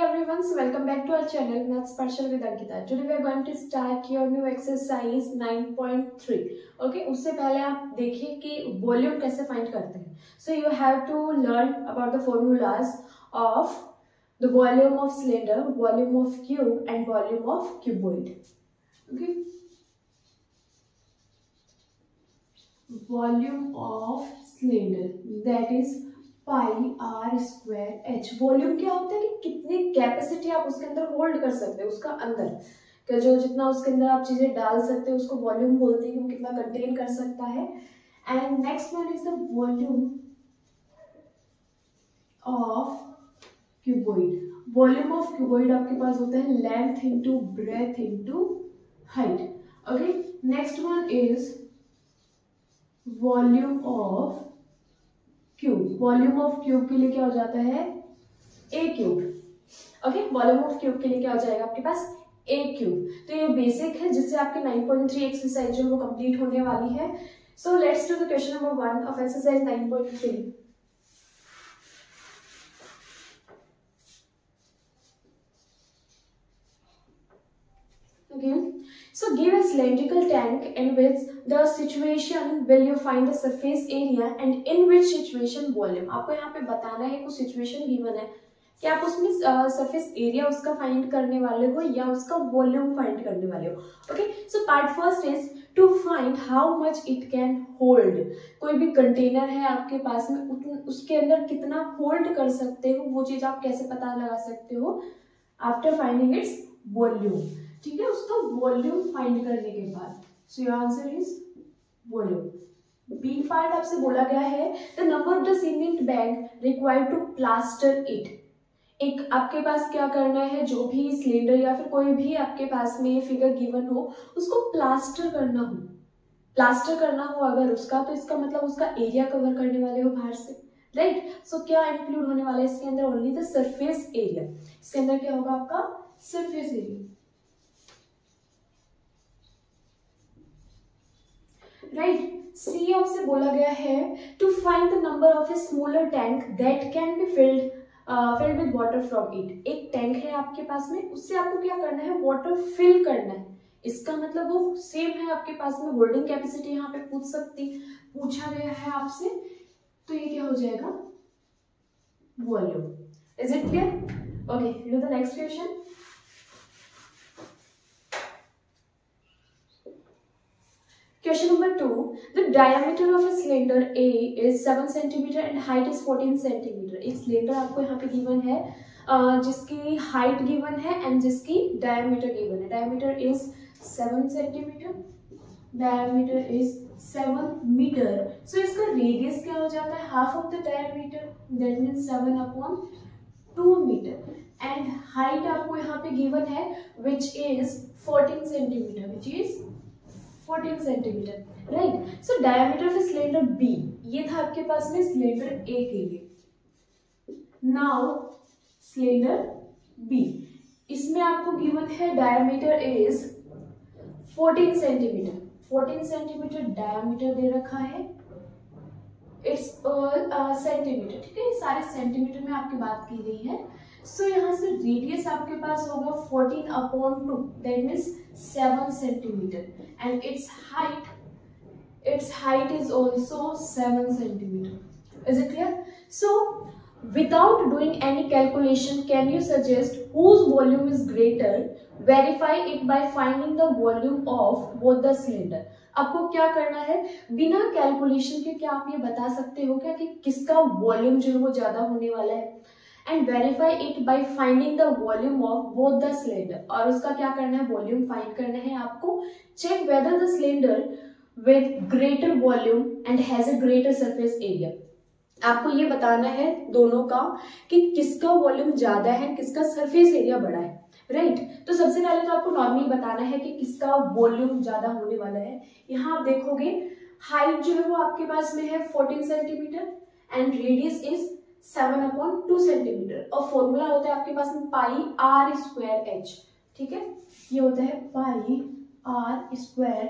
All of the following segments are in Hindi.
everyone, so welcome back to our channel Maths Partial with Ankita. Today we are going to start your new exercise 9.3. Okay, उससे पहले आप देखिए कि वॉल्यूम कैसे फाइंड करते हैं. So you have to learn about the formulas of the volume of cylinder, volume of cube, and volume of cuboid. Okay, volume of cylinder, that is pi r square h. Volume क्या होता है कि कितनी कैपेसिटी आप उसके अंदर होल्ड कर सकते हो, उसका अंदर क्या जो जितना उसके अंदर आप चीजें डाल सकते हो उसको वॉल्यूम बोलते हैं कि वो कितना कंटेन कर सकता है. And next one is the volume of cuboid. Volume of cuboid आपके पास होता है length into breadth into height. Okay, next one is volume of cube. Volume of cube के लिए क्या हो जाता है a cube. Okay, volume of cube के लिए क्या हो जाएगा आपके पास ए क्यूब. तो ये बेसिक है जिससे आपके 9.3 एक्सरसाइज जो है वो कंप्लीट होने वाली है. So let's do the question number 1 of exercise 9.3. Okay, so give a cylindrical tank in which the situation will you find the surface area and in which situation volume. आपको यहाँ पे बताना है कुछ सिचुएशन गिवन है कि आप उसमें सरफेस एरिया उसका फाइंड करने वाले हो या उसका वॉल्यूम फाइंड करने वाले हो. Okay, so part first is to find how much it can hold. कोई भी कंटेनर है आपके पास में उसके अंदर कितना होल्ड कर सकते हो वो चीज आप कैसे पता लगा सकते हो आफ्टर फाइंडिंग इट्स वॉल्यूम. ठीक है, उसका वॉल्यूम फाइंड करने के बाद. So your answer is volume. B part आपसे बोला गया है the number of the cement bag required to plaster it. एक आपके पास क्या करना है, जो भी सिलेंडर या फिर कोई भी आपके पास में फिगर गिवन हो उसको प्लास्टर करना हो. प्लास्टर करना हो अगर उसका, तो इसका मतलब उसका एरिया कवर करने वाले हो बाहर से, राइट. सो क्या इंक्लूड होने वाला है इसके अंदर, ओनली द सरफेस एरिया. इसके अंदर क्या होगा आपका सरफेस एरिया, राइट. सी आपसे बोला गया है to find the number of a smaller tank that can be filled with water from it. एक टैंक है आपके पास में, उससे आपको क्या करना है, वाटर फिल करना है. इसका मतलब वो सेम है आपके पास में होल्डिंग कैपेसिटी यहाँ पे पूछा गया है आपसे, तो ये क्या हो जाएगा volume. Is it clear? Okay, do the next question. Question number 2. The diameter of a cylinder A is 7 cm and height is 14 cm. एक सिलेंडर आपको यहाँ पे गिवन है जिसकी हाइट गिवन है एंड जिसकी डायमीटर गिवन है. Diameter is 7 cm, diameter is 7 metre. So इसका रेडियस क्या हो जाता है, half of the diameter, that means 7/2 metre. And height आपको यहाँ पे गिवन है which is 14 centimetre, which is 14 centimetre, right. So diameter of cylinder B, ये था आपके पास में सिलेंडर ए के लिए. नाउ सिलेंडर बी, इसमें आपको गिवन है diameter is 14 centimetre. 14 centimetre diameter दे रखा है, इट्स सेंटीमीटर. ठीक है, ये सारे सेंटीमीटर में आपकी बात की गई है. सो यहाँ से रेडियस आपके पास होगा 14/2, that means 7 centimetre. And it's height is also 7 centimetre. Is it clear? So without doing any calculation, can you suggest whose volume is greater? Verify it by finding the volume of both the cylinder. आपको क्या करना है, बिना कैलकुलेशन के क्या आप ये बता सकते हो क्या कि किसका वॉल्यूम जो है वो ज्यादा होने वाला है. And verify it by finding the volume of both the cylinder. और उसका क्या करना है, वॉल्यूम फाइंड करना है आपको. Check whether the cylinder with greater volume and has a greater surface area. आपको ये बताना है दोनों का कि किसका वॉल्यूम ज्यादा है, किसका सरफेस एरिया बड़ा है, राइट. तो सबसे पहले तो आपको नॉर्मली बताना है कि किसका वॉल्यूम ज्यादा होने वाला है. यहाँ आप देखोगे हाइट जो है वो आपके पास में है 14 centimetre and radius is 7/2 centimetre. और फॉर्मूला होता है आपके पास में पाई आर स्क्वायर एच. ठीक है, ये होता है पाई आर स्क्वायर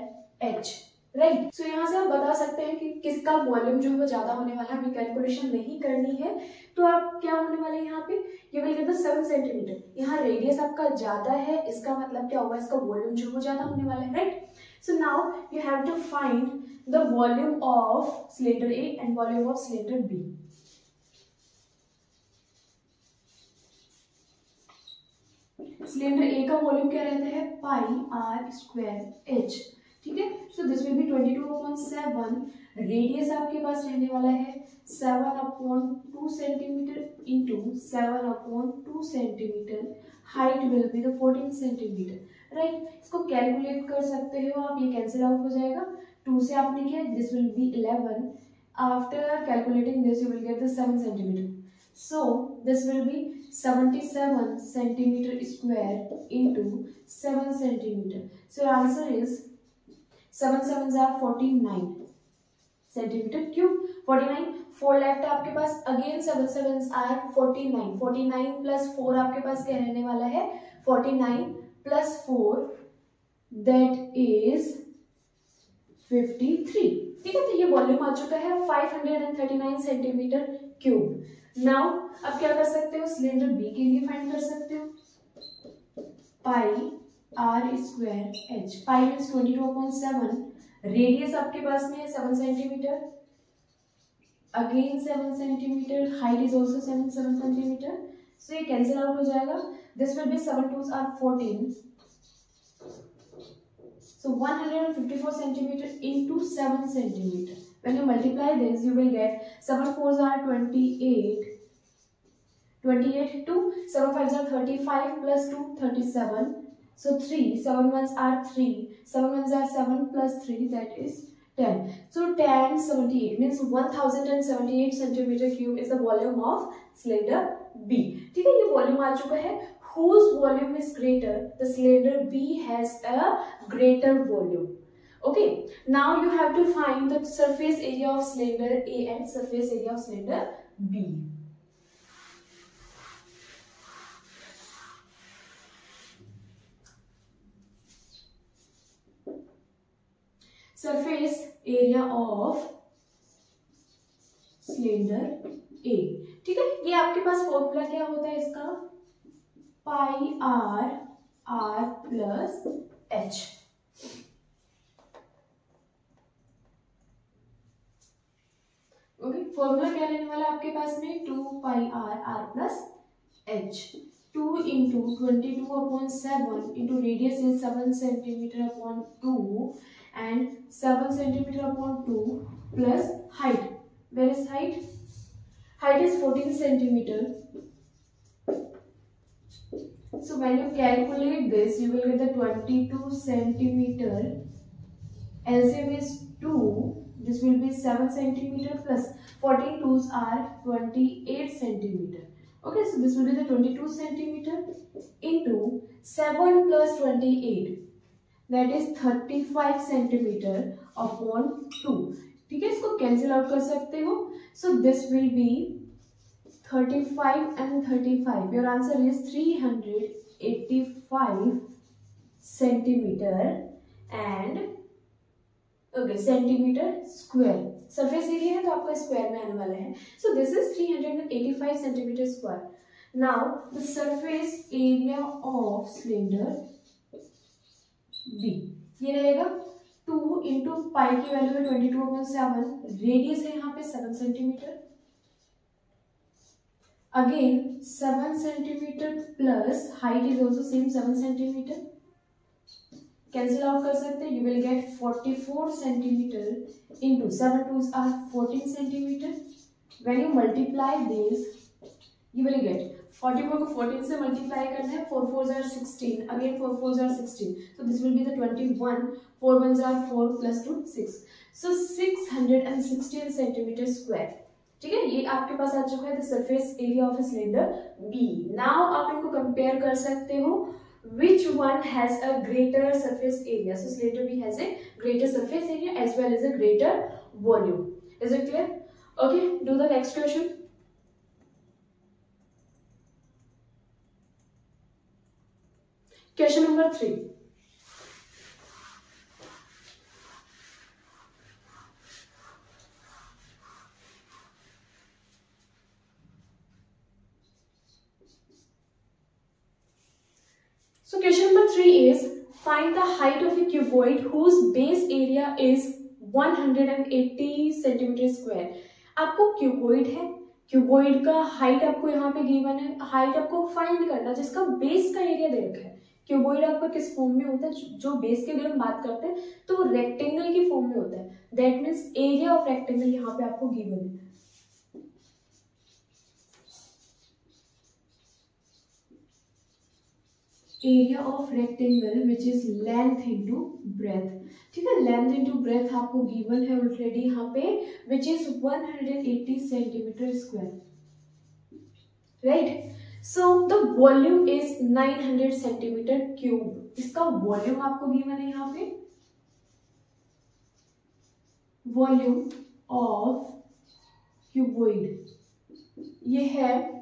एच. राइट। सो यहाँ से आप बता सकते हैं कि किसका वॉल्यूम जो है वो ज्यादा होने वाला है, हमें कैलकुलेशन नहीं करनी है। तो आप क्या होने वाला है यहाँ पे, you will get the 7 centimetre. यहाँ रेडियस आपका ज्यादा है, इसका मतलब क्या होगा, इसका वॉल्यूम जो है ज्यादा होने वाला है, right. So now you have to find the volume of cylinder A and volume of cylinder B. Cylinder A का वॉल्यूम क्या रहता है, पाई आर स्क्वायर एच, ठीक है। So this will B 22/7, radius आपके पास रहने वाला है 7/2 centimetre into 7/2 centimetre, height will be the 14 centimetre, right. इसको कैलकुलेट कर सकते हो आप, ये कैंसिल आउट हो जाएगा, 2 से आपने किया, this will B 11, after calculating this you will get the 7 centimetre, so this will be 77 centimeter square into 7 centimeter. So your answer is 7 sevens are 49 centimeter cube. 49, 4 left है आपके पास, again 7 sevens are 49, 49 plus 4 आपके पास क्या रहने वाला है, 49 plus 4 that is 53, ठीक है। तो ये वॉल्यूम आ चुका है 539 सेंटीमीटर क्यूब। नाउ अब क्या कर सकते हो, सिलेंडर बी के लिए फाइंड कर सकते हो, pi r square h, pi means 22/7, radius आपके पास में है 7 centimetre, again 7 centimetre, height is also 7 centimetre, so ये कैंसिल आउट हो जाएगा, this will be 7 2s are 14, so 154 centimeter into 7 centimeter. When you multiply this, you will get 7 4s are 28, 28 2, 7 5s are 35 plus 2 37. So 3, 7 1s are 3, 7 1s are 7 plus 3 that is 10. So 10 78 means 1078 centimeter cube is the volume of cylinder B. ठीक है, ये वॉल्यूम आ चुका है। Whose volume is greater? The cylinder B has a greater volume. Okay, now you have to find the surface area of cylinder A and surface area of cylinder B. Surface area of cylinder A, ठीक है। ये आपके पास फॉर्मूला क्या होता है इसका, pi r r plus h, okay. Formula क्या रहने वाला आपके पास में, 2 pi r r plus h, 2 into 22/7 into radius is 7 centimetre upon 2 and 7 centimetre upon 2 plus height, where is height, height is 14 centimeter. So when you calculate this, you will get the 22 centimeter. LCM is 2. This will be 7 centimeter plus 14 2s are 28 centimeter. Okay, so this will be the 22 centimeter into 7 plus 28. That is 35 centimeter upon 2. ठीक है, इसको कैंसिल आउट कर सकते हो। So this will be 35 and 35. Your answer is 385 centimeter and okay centimeter square. Surface area है तो आपका स्क्वायर में आने वाला है। So this is 385 centimeter square. Now the surface area of cylinder B, ये रहेगा 2 इंटू पाई की वैल्यू है 22/7, रेडियस है यहाँ पे 7 centimetre, again 7 centimetre plus height is also same 7 centimetre, cancel out कर सकते हैं, you will get 44 centimetre into 7 2s are 14 centimetre. When you multiply this you will get 44 को 14 से मल्टीप्लाई करना है, 4 4s are 16, again 4 4s are 16, so this will be the 21, 4 1s are 4 plus 2 6, so 616 centimeter square. ठीक है, ये आपके पास आ चुका है the surface area of a cylinder B. Now आप इनको कंपेयर कर सकते हो, which one has a greater surface area? So cylinder B has a greater surface area as well as a greater volume. Is it clear? Okay, do the next question. Question number 3. So question number 3 is find the height of a cuboid whose base area is 180 centimetre square. आपको क्यूबॉइड है, क्यूबॉइड का हाइट आपको यहाँ पे गिवन है, हाइट आपको फाइंड करना जिसका बेस का एरिया दे रखा है। क्यूबॉइड आपका किस फॉर्म में होता है, जो बेस की अगर हम बात करते हैं तो वो रेक्टेंगल की फॉर्म में होता है। That means area of rectangle यहाँ पे आपको गिवन है। Area of rectangle which is length into breath. ठीक है, लेंथ इनटू ब्रेथ आपको गिवन है ऑलरेडी यहाँ पे, which is 180 centimetre square, right. So the volume is 900 centimetre cube. इसका वॉल्यूम आपको गिवन है यहाँ पे, वॉल्यूम ऑफ क्यूबॉइड ये है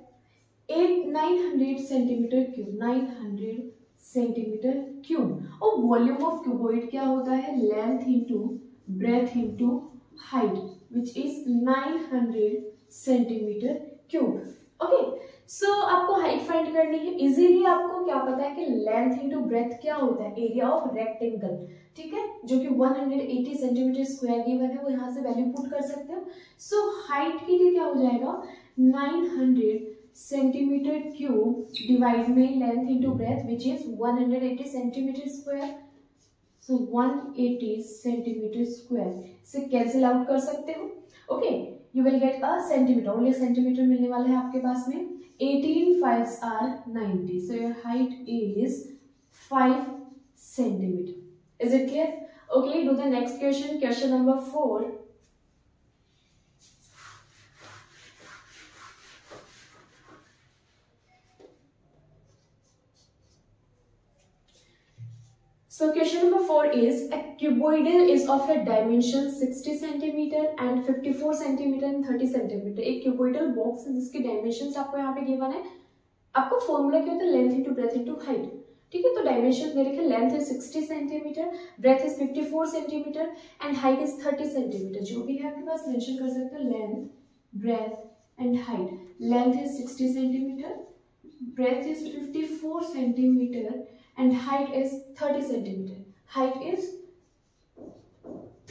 900 सेंटीमीटर क्यूब, 900 सेंटीमीटर क्यूब। और वॉल्यूम ऑफ क्यूबॉइड क्या होता है, length into breadth into height which is 900 centimetre cube. Okay, so आपको हाइट फाइंड करनी है। इजीली आपको क्या पता है कि लेंथ इंटू ब्रेथ क्या होता है, एरिया ऑफ रेक्टेंगल, ठीक है, जो कि 180 सेंटीमीटर स्क्वायर गिवन है, वो यहाँ से वैल्यू पुट कर सकते हो। सो हाइट के लिए क्या हो जाएगा, 900 सेंटीमीटर क्यूब डिवाइड में length into breath which is 180 centimetre square. So 180 centimetre square से कैंसिल आउट कर सकते हो। Okay, you will get a centimetre, only centimetre मिलने वाला है आपके पास में। 18 5s are 90, so your height is 5 centimeter. Is it clear? Okay, do the next question, question number 4. So question number 4 is a cuboidal is of a dimension 60 centimeter and 54 centimeter and 30 centimeter. एक cuboidal box है जिसकी dimensions आपको यहाँ पे given है। आपको फॉर्मूला क्या होता है, length into breadth into height. ठीक है, तो डायमेंशन दे रखे, length is 60 centimeter, breadth is 54 centimeter and height is 30 centimeter. जो भी है आपके पास मेंशन कर सकते हो, length breadth and height. Length is 60 centimeter, breadth is 54 centimeter and height is 30 centimeter. Height is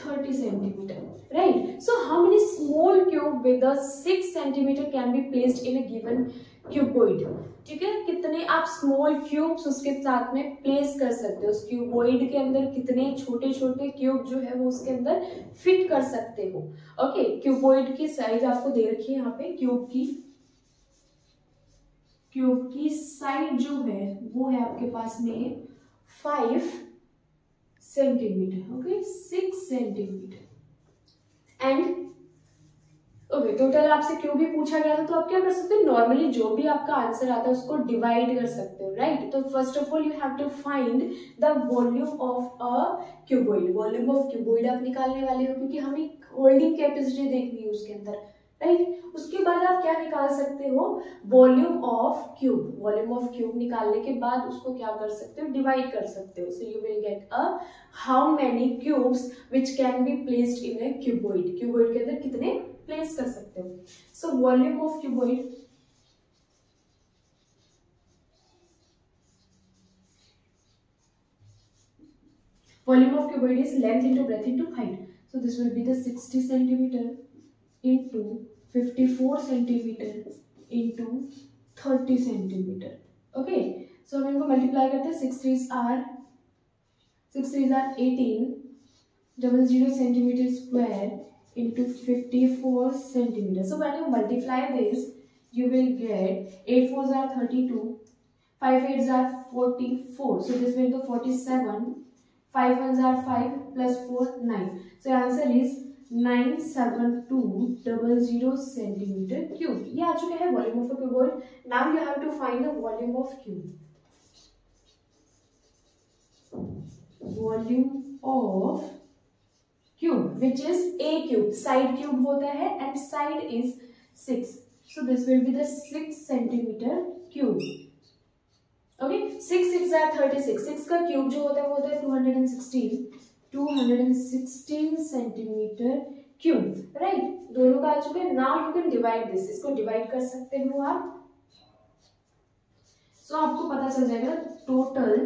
30 centimeter, right? So how many small cube with a 6 centimeter can be placed in a given cuboid? ठीक है, कितने आप स्मॉल क्यूब्स उसके साथ में प्लेस कर सकते हो, उस क्यूबॉइड के अंदर कितने छोटे छोटे क्यूब जो है वो उसके अंदर फिट कर सकते हो। ओके, क्यूबॉइड की साइज आपको दे रखी है यहाँ पे, क्यूब की साइड जो है वो है आपके पास में 5 centimetre, okay 6 centimetre and okay. Total आपसे क्यूब भी पूछा गया था, तो आप क्या कर सकते हो, नॉर्मली जो भी आपका आंसर आता है उसको डिवाइड कर सकते हो, राइट। तो first of all you have to find the volume of a cuboid. Volume of cuboid आप निकालने वाले हो क्योंकि हमें होल्डिंग कैपेसिटी देखनी है उसके अंदर, राइट। उसके बाद आप क्या निकाल सकते हो, volume of cube. Volume of cube निकालने के बाद उसको क्या कर सकते हो, डिवाइड कर सकते हो। So you will get a how many cubes which can be placed in a cuboid. Cuboid के अंदर कितने प्लेस कर सकते हो। So volume of cuboid is length into breadth into height. So this will be the 60 centimeter into 54 centimeter into 30 centimeter. Okay, so हम इनको मल्टीप्लाई करते हैं, 6 3s are 18 00 centimeter square into 54 centimeter. So when you multiply this, you will get 8 4s are 32, 5 8s are 44. So this will be 47. 5 1s are 5 plus 4 9. So your answer is 97200 centimeter cube. ये आ चुका है volume of cuboid. Now you have to find the volume of cube. Volume of cube which is a cube, side cube होता है and side is 6. So this will be the 6 centimeter cube. ओके, 6 6 are 36. 6 का क्यूब जो होता है वो होता है 216 सेंटीमीटर क्यूब, राइट। दोनों का आ चुका है। Now you can divide this, इसको डिवाइड कर सकते हो आप। सो आपको पता चल जाएगा टोटल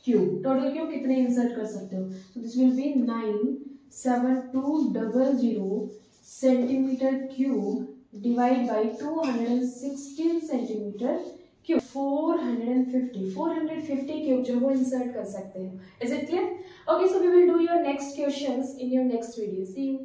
क्यूब कितने इंसर्ट कर सकते हो? तो this will be 97200 centimeter cube divide by 216 centimeter cube 450 cube जो वो इंसर्ट कर सकते हैं. Is it clear? Okay, so we will do your next questions in your next video. See you.